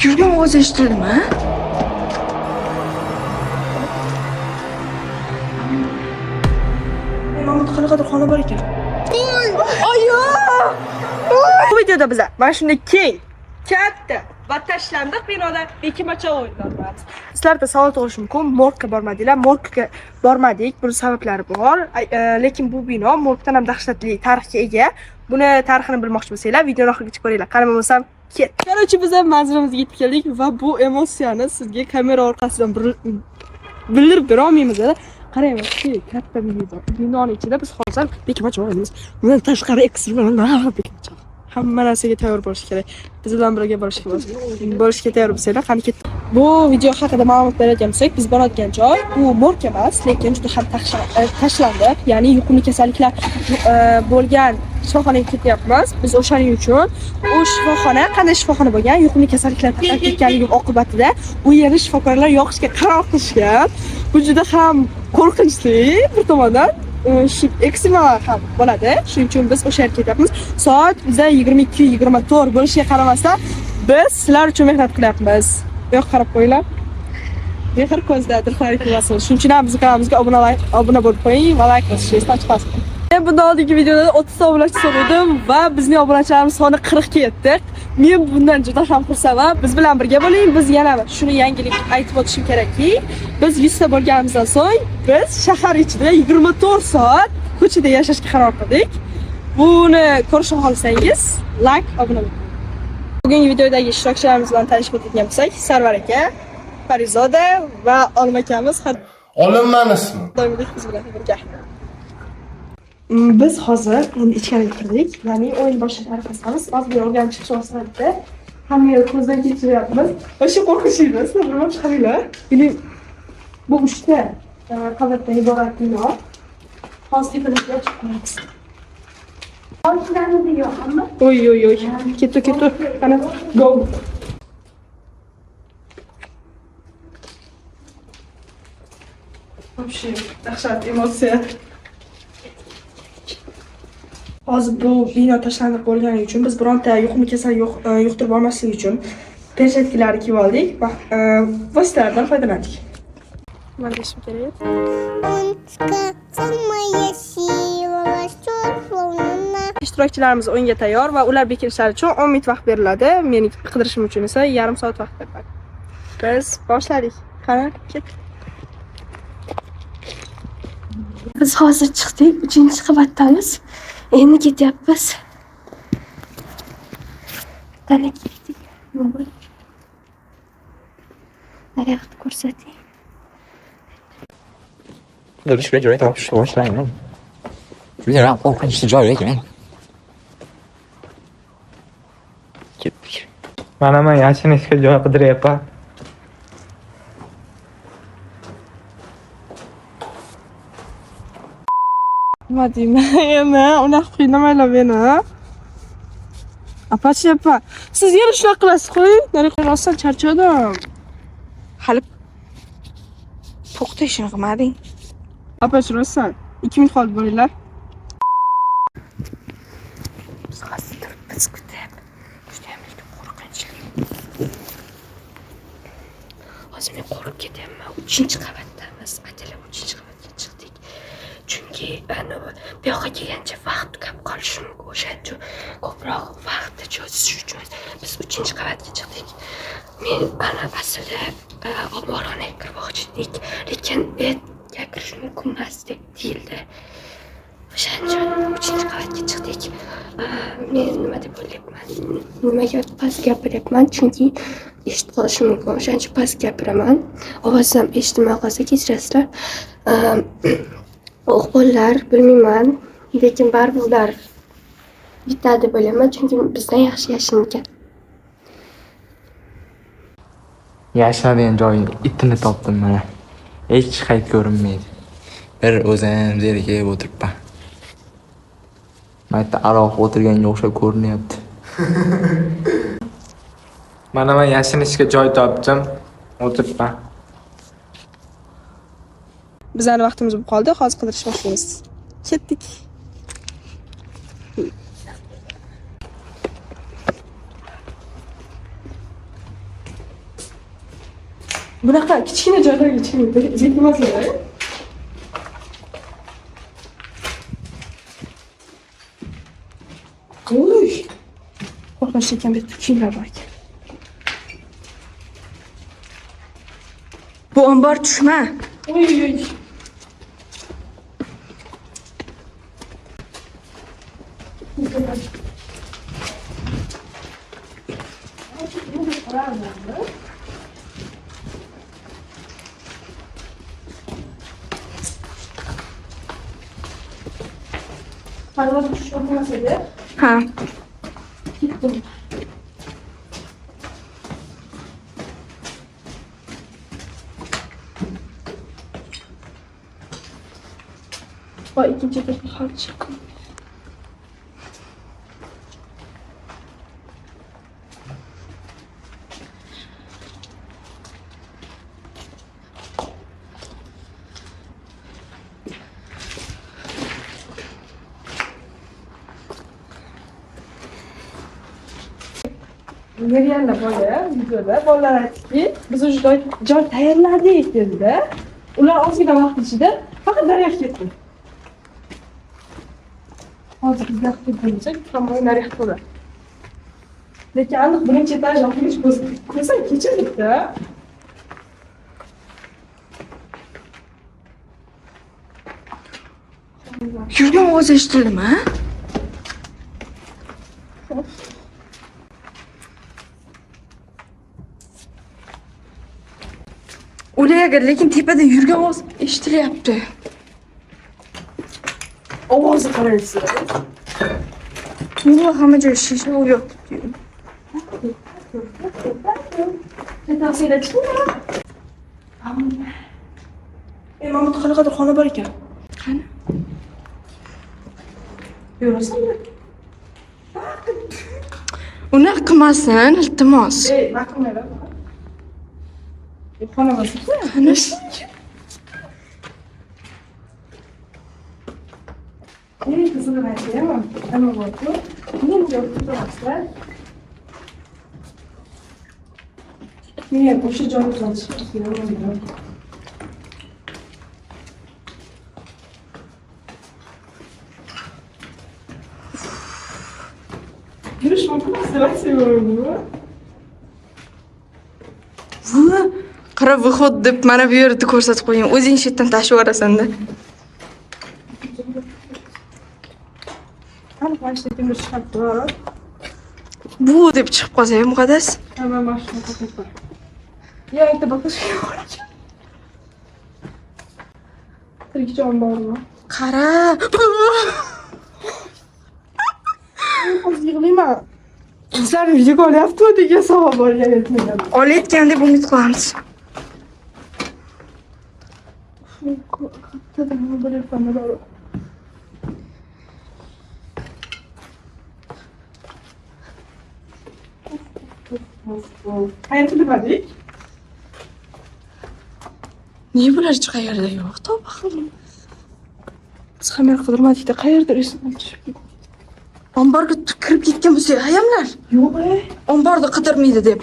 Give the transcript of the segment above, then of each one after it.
Yurgan ovoz eshitildimi? Mamut qanaqadir xona bor ekan. Ayo! Bu videoda biz mana shunday keng, katta va tashlandiq binoda bekimacha o'ynayapmiz. Sizlarda savol tug'ilishi mumkin, morgga bormadinglar. Morgga bormadik. Buning sabablari bor. Lekin bu bino morgdan ham dahshatli tarixga ega. Buni tarixini bilmoqchi bo'lsanglar, videoni oxirigacha ko'ringlar. Qani bo'lmasam, ket. Qarochi biz ham manziramizga yetib keldik va bu emosiyani sizga kamera orqasidan bildirib bera olmaymiz. Qaraymiz, katta binoning ichida biz hozir bekimacha o'ynaymiz. Bundan tashqari ekstremal bekimacha. Hamma narsaga tayyor bo'lish kerak. Biz bilan birga bo'lishga tayyor bo'lsanglar, qani ket. Bu video haqida ma'lumot beradigan bo'lsak, biz boradigan joy bu morg emas, lekin juda ham tashlandiq, ya'ni yuqumli kasalliklar bo'lgan shifoxonaga ketyapmiz. Biz o'shaning uchun u shifoxona qanday shifoxona bo'lgan, yuqumli kasalliklar tarqalib ketganligi oqibatida u yerni shifokorlar yoqishga qaror qilishgan. Bu juda ham qo'rqinchli bir tomondan. Ekstremal ham bo'ladi. Shuning uchun biz o'sha yerga ketyapmiz. Soat biza 22:24 bo'lishiga qaramasdan biz sizlar uchun mehnat qilyapmiz. Bu yoqqa qarab qo'yinglar. Mehr ko'zda dilxarid qilasiz. Shuning uchun ham bizning kanalimizga obuna bo'lib qo'ying va like bosishingiz tavsiya. Men bundan oldingi videoda 30 ta obunachi so'radim va bizning obunachilarimiz soni 40 ga yetdik. Men bundan juda ham xursandman. Biz bilan birga bo'ling. Biz yana shuni yangilik aytib o'tishim kerakki, biz 100 ta bo'lganimizdan so'ng biz shahar ichida 24 soat ko'chada yashashga qaror qildik. Buni ko'rishni xohlasangiz, like, obuna bo'ling. Bugungi videodagi ishtirokchilarimiz bilan tanishib o'tgan bo'lsak, Sarvar aka, Farizoda va Olim akamiz Olimman ismi. doimidek biz bilan birga. Biz hozir endi ichkariga kirdik. Ya'ni o'yin boshlash arafasimiz. Ozgina o'rganib chiqish maqsadida hamma yerni ko'zdan kechiryapmiz. O'sha qo'rqishimiz, nima chiqaringlar. Bu 3 ta qavatdan iborat bino. Hozir tepasiga chiqamiz. Olchilarni yo'q hamma. Oy. Ketdi. Qani, go. Вообще, dahshat emotsiya. Hozir bu bino tashlandiq bo'lgani uchun biz bironta yuqumli kasal yuqtirib olmaslik uchun pershetkalarni kiyib oldik va vositalardan foydalandik. Nima deyishim kerak? Ishtirokchilarimiz o'yinga tayyor va ular bekilishlari uchun 10 minut vaqt beriladi. Meni qidirishim uchun esa yarim soat vaqt beriladi. Biz boshladik. Qani, ket. Biz hozir chiqdik, 3-qavatdamiz. Endi ketyapmiz. Qani ketdik. Naryoqni ko'rsating. Dur şuraya göre tamam şu başlayayım lan. Şuraya lan o işte joy lan. Ketdik. Mana yashinishga joy qidiryapman. Nima deyman? Unaqa qiynamanglar meni. Apa. Siz yana shunaqa qilasiz, qo'ying. Naryoqqa rostdan charchadim. Hali to'xta ishini qilmading. Apa, rostdan 2 minut qoldi bo'linglar. Biz hozir turibmiz kutib. Juda ham qo'rqinchli. Hozir men qo'rqib ketyapman. 3-qavatdamiz. Ataylab 3-qavatga chiqdik. Chunki bu yoqqa kelgancha vaqt tugab qolishi mumkin. O'shaning uchun ko'proq vaqtni cho'zish uchun biz 3-qavatga chiqdik. Men aslida omborxonaga kirmoqchi edik, lekin betga kirish mumkin emas deb deyildi. O'shaning uchun 3-qavatga chiqdik. Men nima deb o'ylayapman? Nimaga past gapiryapman? Chunki eshitib qolishi mumkin. O'shaning uchun past gapiraman. Ovozim eshitilmay qolsa kechirasizlar. O'g'illar bilmayman, lekin baribir ular yutadi deb o'ylayman, chunki bizdan yaxshi yashingan. Yashnadigan joy itini topdim mana. Hech qayt ko'rinmaydi. Bir o'zim zerikib o'tiribman. Mayda aroq o'tirganga o'xshab ko'rinyapti. Mana yashinishga joy topdim. O'tiribman. Bizning vaqtimiz bo'lib qoldi. Hozir qidirish boshlaymiz. Ketdik. Bunaqa kichkina joylarga chekmas edi. Uy. Qo'rqinchli ekan bu yerda kiyimlar bor ekan. Bu ombor tushma. Uy uy. Parvoz uçuş olmasaydı. Ha. Gittim. O ikinci bir harç çıkıyor. Nereyanda böyle videoda bolalar aytdiki, biz o'sha joy tayyorladik dedi. Ular ozgina vaqt ichida faqat naryoqqa ketdi. Hozir biz yoqqa ketguncha hamma naryoqqa bo'ladi. Lekin aniq birinchi etaj oxirigacha ko'rsam kechirdik-da. Yurgan ovoz eshitildimi? O'layagar, lekin tepada yurgan ovoz eshitilyapti. Ovozni qaraysiz. Nima hamma joy shisha o'yib turibdi. Tavsiyada chiqma. Mana bu qanaqadir xona bor ekan. Qani? Yurasanmi? Unaqa qilmasin, iltimos. Maqullar. Xona bormi? Qani? Kızını vereceğim ama bu. Niye yok tutamazlar? Niye boşu canı çalışıyor? Yürüyüş motivasyon seviyorum bunu. Bu qara выход deb mana bu yerda ko'rsatib qo'ying. O'zing shetdan tashib yuborasan-da. Bu deb chiqib qolsa ham muqaddas. Hamma mashina qo'yib. Ya endi baqish yo'q. Tirikjon bormi? Qara. Hozir yig'layman. Sizlar video olyaptimi degan savol bor ekan. Olayotgan deb umid qilamiz. Qattiq bo'lyapman. Hayatı bilmedik. Niye bular hiç qayerda yo'q? Top bakalım. Biz kamera qidirmadik de qayerda resim tushib ketdi. Omborga kirib ketgan bo'lsa, hayamlar. Yo'q, omborda qidirmaydi deb.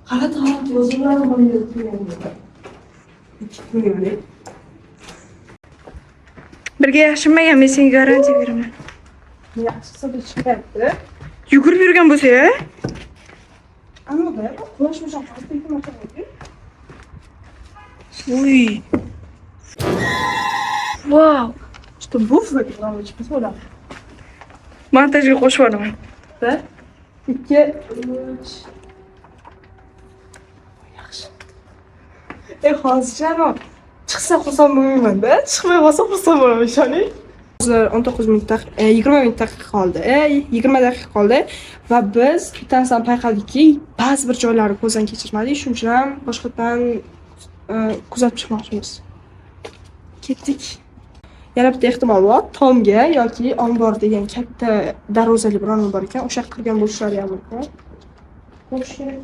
Qara yozuvlar bor edi. Birga yaxshimagan, men senga garantiya beraman. Yaxshisi deb chiqyapti. Yugurib yurgan bo'lsa-ya? Ammo bu qulashmagan pastdagi mashinaga. Uy. Wow. Что буфет, короче, посмотрим. Montajga qo'shib olaman. 1 2 3. Yaxshi. Hozir chiqsa xursand bo'lmayman-da. Chiqmay qolsa xursand bo'laman, ishoning. 19 minutda 20 minut daqiqa qoldi. 20 daqiqa qoldi va biz bittasidan payqaldikki, ba'zi bir joylarni ko'zdan kechirmadik. Shuning uchun ham boshqatdan kuzatib chiqmoqchimiz. Ketdik. Yana bitta ehtimol bor. Tomga yoki ombor degan katta darvozali bir o'rin bor ekan. O'sha qilgan bo'lishlari ham mumkin. Bo'lish kerak.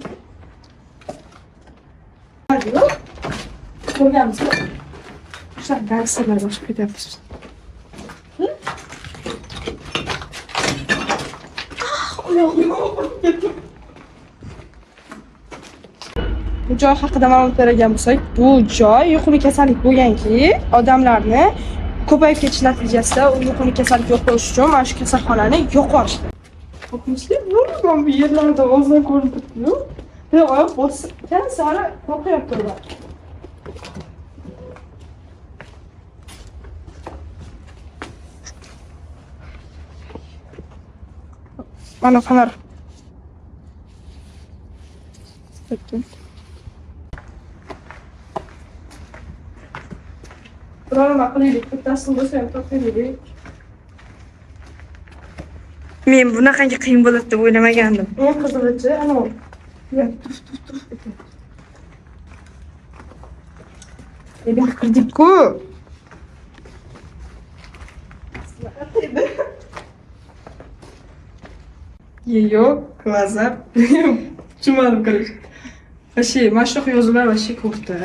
Ko'rganmiz. O'sha darslar boshqa ketyapmiz. Bu joy haqida ma'lumot beradigan bo'lsak, bu joy yuqumli kasallik bo'lganki, odamlarni ko'payib ketish natijasida u yuqumli kasallik yo'q bo'lish uchun mana shu kasalxonani yo'qotishdi. Qo'rqinchli bo'lgan bu yerlarda o'zdan ko'rinib turibdi-yu. Oyoq bosgan sari qo'rqyapti ular. Mana fonar. Biror nima qilaylik, bittasini bo'lsa ham topaylik. Men bunaqangi qiyin bo'ladi deb o'ylamagandim. Men qizig'ichi, ana u. Endi kirdik-ku. Yo'q, vazab. Tushunmadim qilish. Vashi, mana shunaqa yozuvlar vashi ko'pda.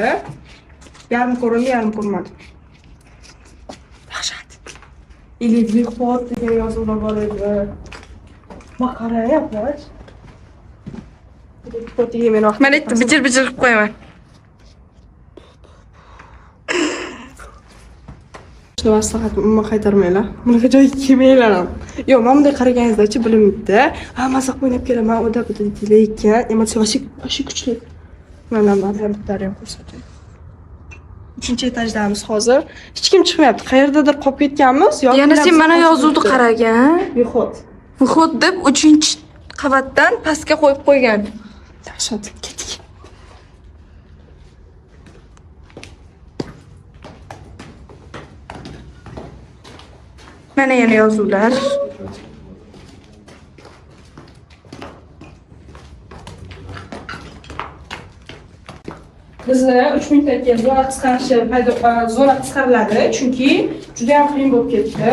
Yarim ko'rindi, yarim ko'rmadi. Dahshat. Или vihot degan yozuvlar bor edi. Makara yapmış. Vihot degan men vaqt. Men aytdim, bijir-bijir qilib qo'yaman. Shuni maslahat umuman qaytarmanglar. Bunaqa joyga kelmanglar ham. Yo'q, men bunday qaraganingizda-chi bilinmaydi. Ha, maza o'ynab kelaman, o'da bu lekin emotsiya vashi kuchli. Mana bittari ham ko'rsatay. 3-etajdamiz hozir. Hech kim chiqmayapti. Qayerdadir qolib ketganmiz yoki Yana sen mana yozuvni qaragan. Vihot. Vihot deb 3-qavatdan pastga qo'yib qo'ygan. Dahshat, ketdik. Mana yana yozuvlar. Bizni 3 minutga zona qisqarishi zona qisqariladi, chunki juda ham qiyin bo'lib ketdi.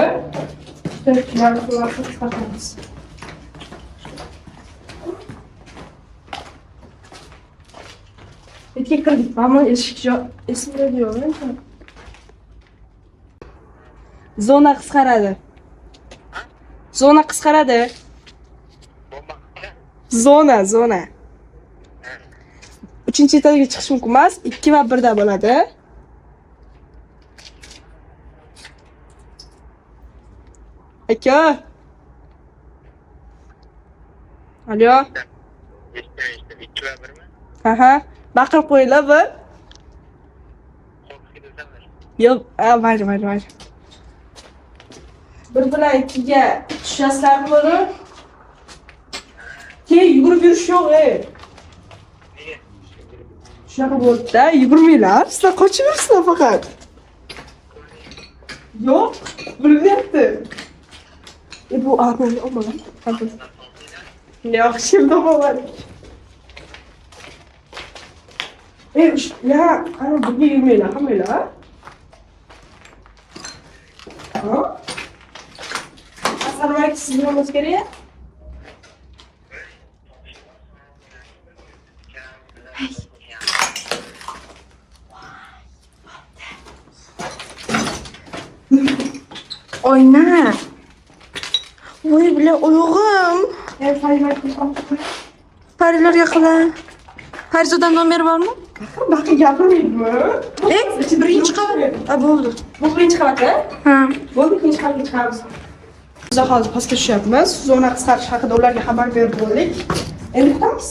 Betga kirdik, mana eshik esimda yo'q. Zona qisqaradi. Zona qisqaradi. Zona. 3-etajga chiqish mumkin emas, 2 va 1 da bo'ladi. Aka. Alo. Aha, baqirib qo'yinglar bir. Yo'q, mayli. Bir bilan 2ga tushasizlarmi buni? Keyin yugurib yurish yo'q, Shunaqa bo'ldi-da, yugurmanglar, sizlar qochib yursizlar faqat. Yo'q, bilinyapti. Bu armoni olmagan. Yo'q, şimdi olmagan. Ya, ana bunga yurmanglar, hammanglar. Ha? Asarmak siz bilmoqingiz kerak. Oyna. Voy bile oyog'im. Parilar yaqin. Parizodan nomer bormi? Baqi gapirmaydimi? Birinchi qavat. Bo'ldi. Bu birinchi qavat, Ha. Bo'ldi, ikkinchi qavatga chiqamiz. Biz hozir pastga tushyapmiz. Zona qisqarish haqida ularga xabar berib bo'ldik. Endi kutamiz.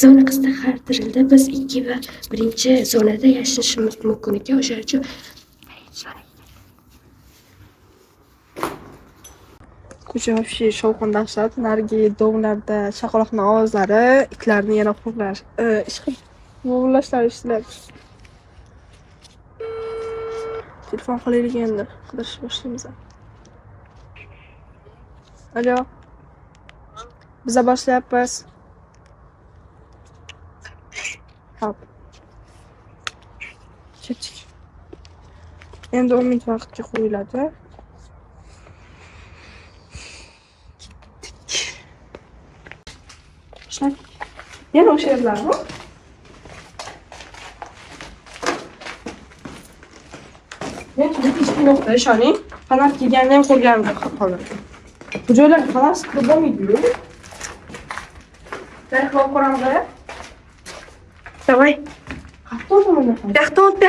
Zona qisqartirildi. Biz 2 va 1-zonada yashashimiz mumkin ekan. O'shaning uchun Ko'cha вообще shovqin dahshat. Narigi dog'larda chaqaloqning ovozlari, itlarning yana qo'rqlash, vovullashlar eshitilyapti. Telefon qilaylik endi, qidirishni boshlaymiz. Alo. Biz boshlayapmiz. Hop. Ketdik. Endi 10 minut vaqtga qo'yiladi. Yana o'sha yerlarmi? Men hech kim yo'qda, ishoning. Kanat kiyganni ham ko'rganman qolib. Bu joylar kanat siqib bo'lmaydi-ku. Darhol ko'ramiz. Давай. Bertolt.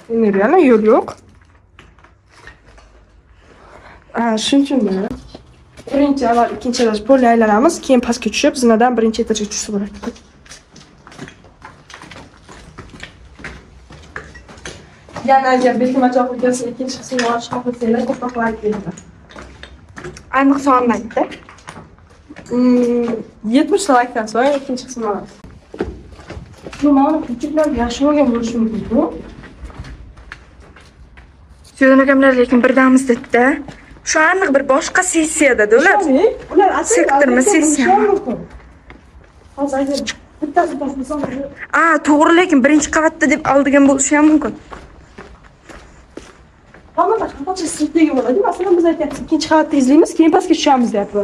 Nereye yol yok? Shunchami. Birinchi avval ikkinchi etaj bo'lib aylanamiz, keyin pastga tushib, zinadan birinchi etajga tushsa bo'ladi. Yana agar bekimachoq videosi ikkinchi qismini olishni xohlasangiz, ko'proq like beringlar. Ayniqsa onlaynda. 70 like'dan so'ng ikkinchi qismini olamiz. Bu ma'lum kuchuklar yaxshi bo'lgan bo'lishi mumkin-ku. Suyun akamlar lekin birdamiz dedi-da. Shu aniq bir boshqa sessiyada ular. Ular Sektorma sessiya. Hozir bittasi To'g'ri, lekin birinchi qavatda deb oldigan bo'lishi ham mumkin. Hamma qancha strategiya bo'ladi. Masalan, biz aytyapmiz, ikkinchi qavatda izlaymiz, keyin pastga tushamiz deyapti.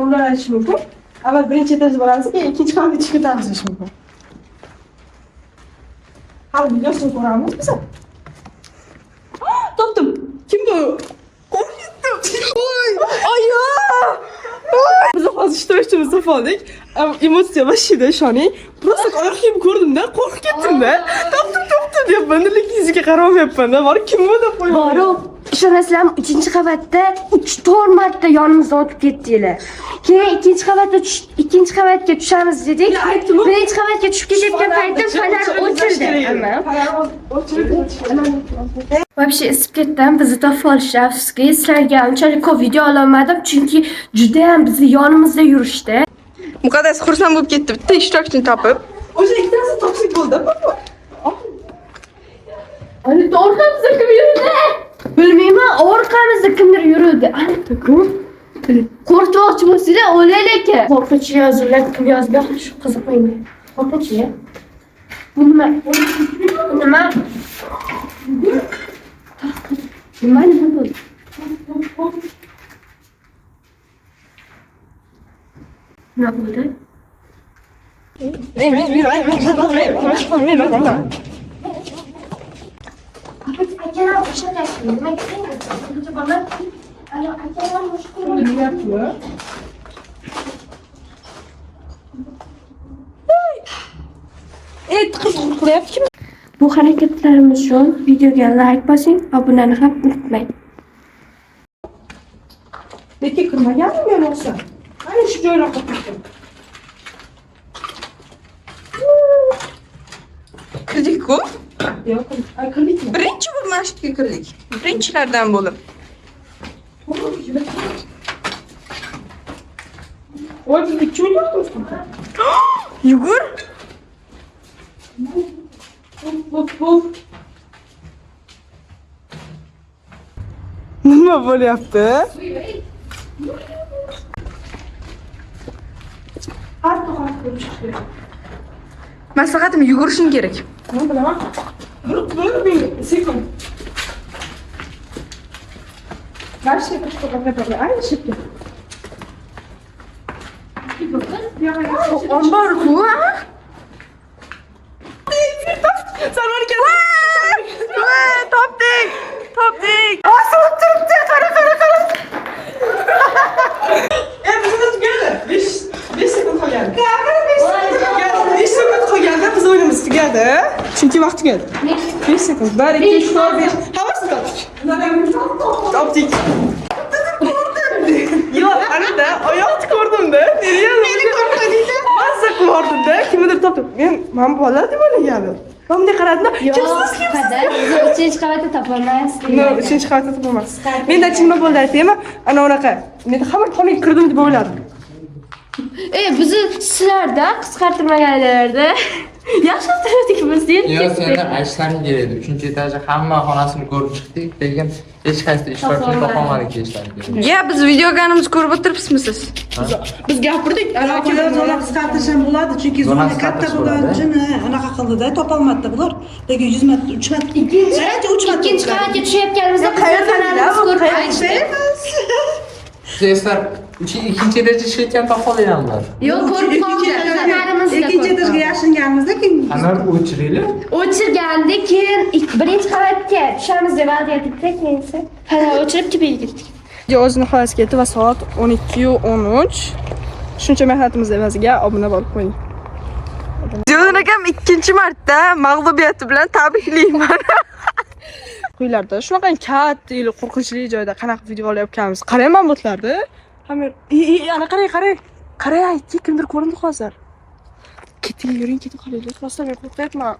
Ular aytishi mumkin. Avval birinchi etajga boramiz, keyin ikkinchi qavatga chiqib ketamiz deyish mumkin. Hali videosini ko'ramiz biz. Topdim. Kim bu? Oy! Ayol! Biz hozir ishtirokchimizni oldik. Emotsiya mashina shoning. Просто oyoq kiyim ko'rdim-da, qo'rqib ketdim-da. Topdim deyapman, lekin yuziga qaramayapman-da. Bor kimmi deb qo'ydim. Borib, ishonasizlarmi, 3-qavatda 3-4 marta yonimizdan o'tib ketdinglar. Keyin ikkinchi qavatga tushamiz dedik. Birinchi qavatga tushib ketayotgan paytda fonar o'chirdi. Вообще isib ketdim. Bizni topib olishdi. Afsuski, sizlarga unchalik ko'p video ola olmadim, chunki juda ham bizni yonimizda yurishdi. Muqaddas xursand bo'lib ketdi bitta ishtirokchini topib. O'sha ikkitasi toksik bo'ldi. Ani orqamizda kim yurdi? Bilmayman, orqamizda kimdir yurdi. Ani to'g'ri. Qo'rqmoqchi bo'lsanglar, o'laylik. Qo'rqinch yozuvlar kim yozgan? Shu qiziqmaydi. Qo'rqinch. Bu nima? Nima? Nima bu? Nima bo'ldi? Akalar o'sha tashkil. Nima kerak? Bana akalar mushkul. Qilyapti. Bu harakatlarimiz uchun videoga like bosing, obunani ham unutmang. Lekin kirmaganmi men o'sha? Ana shu joylarga ketdim. Kirdik-ku. Yo'q, kirdikmi? Birinchi bir mashqqa kirdik. Birinchilardan bo'lib. Voy, biz ikki yo'qmiz. Yugur. Nima bo'lyapti? Maslahatim yugurishing kerak. Nima bilaman? Bir sekund. Başka bir şey yapalım. Aynı şekilde. Omborku, ha? Sen var ki. Topdik. Asıl turuptu. Kara. Bizim geldi. 5 sekund koyalım. 5 sekund koyalım. Biz oyunumuz geldi. Çünkü vakti geldi. 5 sekund. 1, 2, 3, 4, 5. Havası kaldık. Optik. Yok, anne ayak gördüm de. Nereye? Beni korkmadıydı. Nasıl gördüm de? Kimidir toptum. Ben bu bolalar değil mi öyle geldi? Ben de karadım. Yo'q, qadar. Biz 3-qavatda topolmaymiz. No, 3 qavatda topolmas. Men de chimma bo'ldi aytaymi? Ana unaqa. Men hamma xonaga kirdim deb o'yladim. Bizni sizlarda qisqartirmaganlarda yaxshi o'tirdik biz Yo'q, deydik. senlar aytishlaring kerak edi. 3-etajda hamma xonasini ko'rib chiqdik, lekin hech qaysi ishtirokchini topolmadik deyishlaring kerak. Ya biz videoganimizni ko'rib o'tiribsizmi siz? Biz gapirdik. Ana Akalar zona qisqartirish ham bo'ladi, chunki Zona zona qisqartirish katta bo'lgani bo'ladi. uchun anaqa qildida, topolmadi bular. Lekin 100 metr, 3 metr, ancha 3 metr. Ikkinchi qavatga tushayotganimizda qayerda fanarimiz ko'rib qaytdi. Sizlar ikkinchi etajda ishlayotgan topolganlar. Yo'q, ko'rib qoldi. Narimizda ikkinchi etajga yashiringanimizda keyin Anar o'chiringlar. O'chirganda keyin birinchi qavatga tushamiz deb va'da etdik-da, keyin esa hali o'chirib tepaga ketdik. O'z nihoyasiga yetdi va soat 12:13. Shuncha mehnatimiz evaziga obuna bo'lib qo'ying. Jo'ran akam ikkinchi marta mag'lubiyati bilan tabriklayman. Quylarda shunaqa katta ila qo'rqinchli joyda qanaqa video olayotganimiz. Qarayman botlarda. Hamma ana qarang. Qarang, kimdir ko'rindi hozir. Keting, yuring, ketib qolaylik. Rostdan men qo'rqyapman.